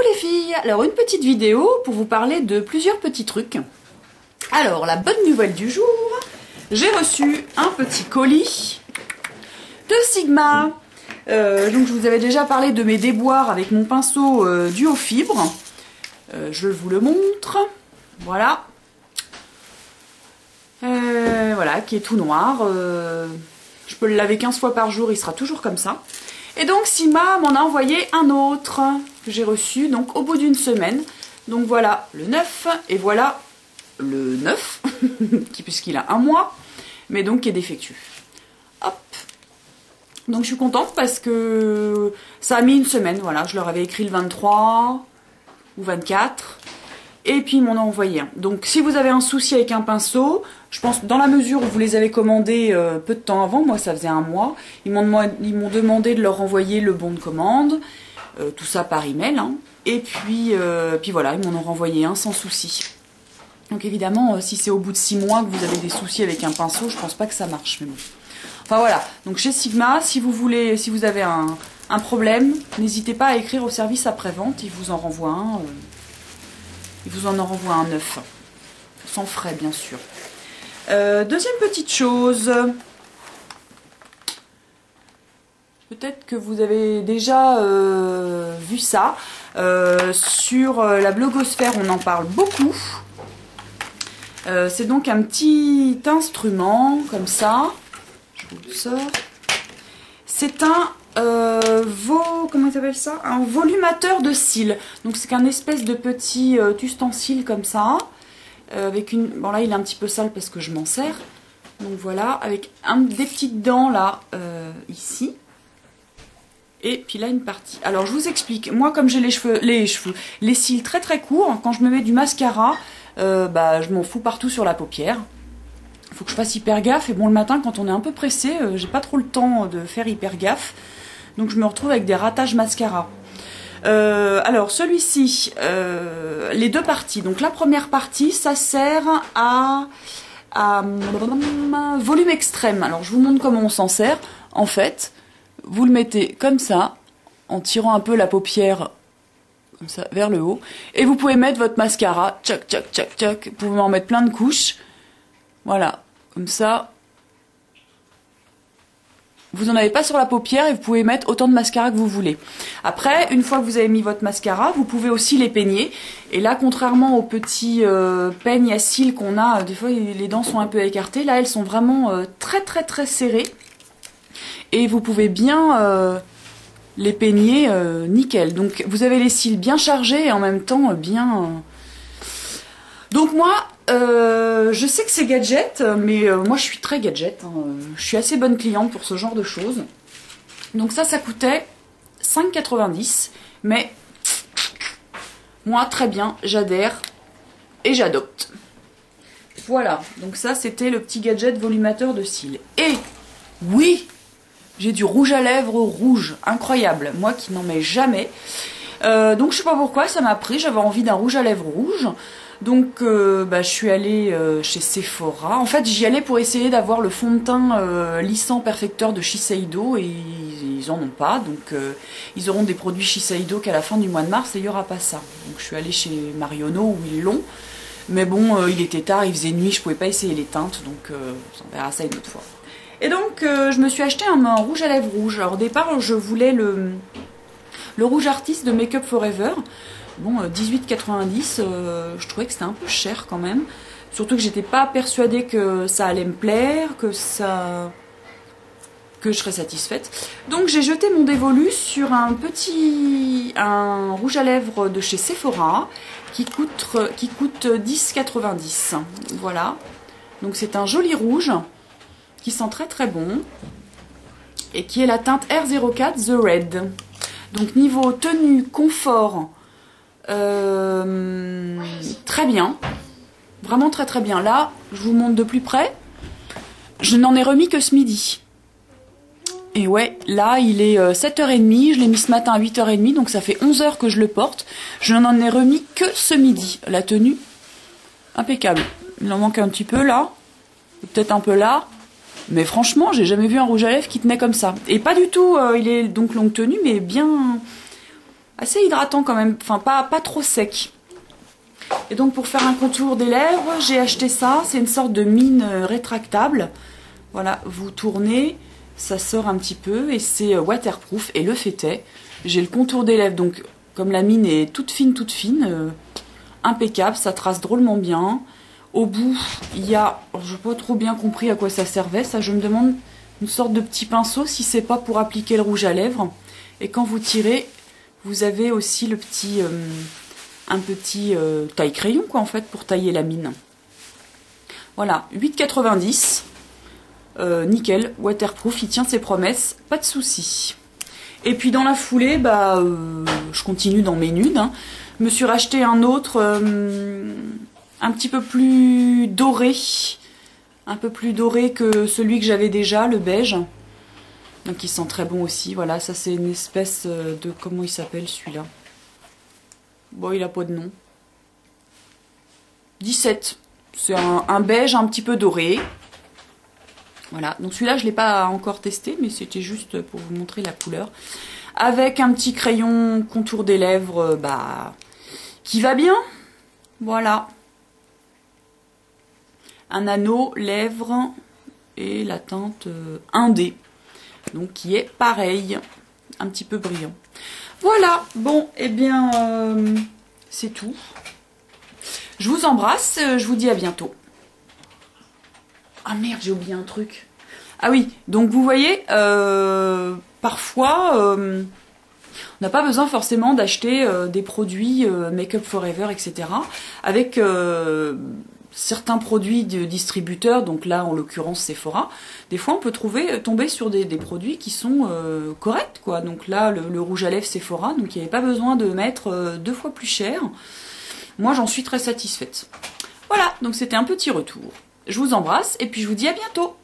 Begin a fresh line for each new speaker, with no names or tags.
les filles, alors une petite vidéo pour vous parler de plusieurs petits trucs. Alors la bonne nouvelle du jour, j'ai reçu un petit colis de Sigma. Donc je vous avais déjà parlé de mes déboires avec mon pinceau duo fibre. Je vous le montre, voilà. Voilà, qui est tout noir. Je peux le laver 15 fois par jour, il sera toujours comme ça. Et donc Sigma m'en a envoyé un autre que j'ai reçu donc au bout d'une semaine. Donc voilà le 9 et voilà le 9 puisqu'il a un mois, mais donc qui est défectueux. Hop. Donc je suis contente parce que ça a mis une semaine. Voilà, je leur avais écrit le 23 ou 24. Et puis ils m'en ont envoyé un. Donc si vous avez un souci avec un pinceau, je pense dans la mesure où vous les avez commandés peu de temps avant, moi ça faisait un mois, ils m'ont demandé de leur envoyer le bon de commande, tout ça par email, hein. Et puis voilà, ils m'en ont renvoyé un sans souci. Donc évidemment, si c'est au bout de 6 mois que vous avez des soucis avec un pinceau, je pense pas que ça marche, mais bon. Enfin voilà, donc chez Sigma, si vous avez un problème, n'hésitez pas à écrire au service après-vente, ils vous en renvoient un. Il vous en renvoie un neuf, sans frais bien sûr. Deuxième petite chose, peut-être que vous avez déjà vu ça, sur la blogosphère on en parle beaucoup. C'est donc un petit instrument comme ça, je vous le sors. C'est comment il s'appelle ça? Un volumateur de cils. Donc c'est qu'un espèce de petit ustensile comme ça. Avec une. Bon là il est un petit peu sale parce que je m'en sers. Donc voilà, avec des petites dents là, ici. Et puis là une partie. Alors je vous explique. Moi comme j'ai les cils très très courts, quand je me mets du mascara, je m'en fous partout sur la paupière. Il faut que je fasse hyper gaffe. Et bon, le matin, quand on est un peu pressé, j'ai pas trop le temps de faire hyper gaffe. Donc, je me retrouve avec des ratages mascara. Alors, celui-ci, les deux parties. Donc, la première partie, ça sert à volume extrême. Alors, je vous montre comment on s'en sert. En fait, vous le mettez comme ça, en tirant un peu la paupière comme ça, vers le haut. Et vous pouvez mettre votre mascara. Tchac, tchac, tchac, tchac. Vous pouvez en mettre plein de couches. Voilà, comme ça, vous n'en avez pas sur la paupière et vous pouvez mettre autant de mascara que vous voulez. Après, une fois que vous avez mis votre mascara, vous pouvez aussi les peigner. Et là, contrairement aux petits peignes à cils qu'on a, des fois les dents sont un peu écartées. Là, elles sont vraiment très très très serrées. Et vous pouvez bien les peigner nickel. Donc, vous avez les cils bien chargés et en même temps bien... Donc moi, je sais que c'est gadget, mais moi je suis très gadget, hein. Je suis assez bonne cliente pour ce genre de choses. Donc ça coûtait 5,90 €, mais moi très bien, j'adhère et j'adopte. Voilà, donc ça c'était le petit gadget volumateur de cils. Et oui, j'ai du rouge à lèvres rouge, incroyable, moi qui n'en mets jamais. Donc je sais pas pourquoi, ça m'a pris, j'avais envie d'un rouge à lèvres rouge. Donc je suis allée chez Sephora. En fait j'y allais pour essayer d'avoir le fond de teint lissant perfecteur de Shiseido et ils en ont pas. Donc ils auront des produits Shiseido qu'à la fin du mois de mars et il n'y aura pas ça. Donc je suis allée chez Marionneau où ils l'ont. Mais bon il était tard, il faisait nuit, je pouvais pas essayer les teintes. Donc on verra ça une autre fois. Et donc je me suis acheté un rouge à lèvres rouge. Alors au départ je voulais le rouge artiste de Make Up Forever. Bon, 18,90 €, je trouvais que c'était un peu cher quand même. Surtout que j'étais pas persuadée que ça allait me plaire, que je serais satisfaite. Donc j'ai jeté mon dévolu sur un rouge à lèvres de chez Sephora qui coûte 10,90 €. Voilà. Donc c'est un joli rouge qui sent très très bon et qui est la teinte R04 The Red. Donc niveau tenue, confort, très bien, vraiment très très bien. Là je vous montre de plus près, je n'en ai remis que ce midi et ouais là il est 7h30, je l'ai mis ce matin à 8h30 donc ça fait 11 h que je le porte. Je n'en ai remis que ce midi. La tenue impeccable, il en manque un petit peu là, peut-être un peu là, mais franchement j'ai jamais vu un rouge à lèvres qui tenait comme ça. Et pas du tout il est donc longue tenue mais bien assez hydratant quand même, enfin pas trop sec. Et donc pour faire un contour des lèvres, j'ai acheté ça, c'est une sorte de mine rétractable. Voilà, vous tournez, ça sort un petit peu et c'est waterproof. Et le fait est, j'ai le contour des lèvres, donc comme la mine est toute fine, impeccable, ça trace drôlement bien. Au bout, il y a, je n'ai pas trop bien compris à quoi ça servait, ça je me demande, une sorte de petit pinceau si c'est pas pour appliquer le rouge à lèvres. Et quand vous tirez, vous avez aussi le petit, un petit taille-crayon quoi en fait pour tailler la mine. Voilà, 8,90 €, nickel, waterproof, il tient ses promesses, pas de soucis. Et puis dans la foulée, je continue dans mes nudes. Hein. Je me suis racheté un autre, un petit peu plus doré. Un peu plus doré que celui que j'avais déjà, le beige. Donc il sent très bon aussi. Voilà, ça c'est une espèce de... Comment il s'appelle celui-là? Bon, il a pas de nom. 17. C'est un beige un petit peu doré. Voilà, donc celui-là je ne l'ai pas encore testé, mais c'était juste pour vous montrer la couleur. Avec un petit crayon contour des lèvres, qui va bien. Voilà. Un anneau, lèvres et la teinte 1D. Donc qui est pareil, un petit peu brillant. Voilà, bon, eh bien, c'est tout. Je vous embrasse, je vous dis à bientôt. Ah merde, j'ai oublié un truc. Ah oui, donc vous voyez, parfois, on n'a pas besoin forcément d'acheter des produits Make Up Forever, etc. Avec certains produits de distributeurs, donc là en l'occurrence Sephora, des fois on peut tomber sur des produits qui sont corrects, quoi. Donc là, le rouge à lèvres Sephora, donc il n'y avait pas besoin de mettre 2 fois plus cher. Moi j'en suis très satisfaite. Voilà, donc c'était un petit retour. Je vous embrasse et puis je vous dis à bientôt.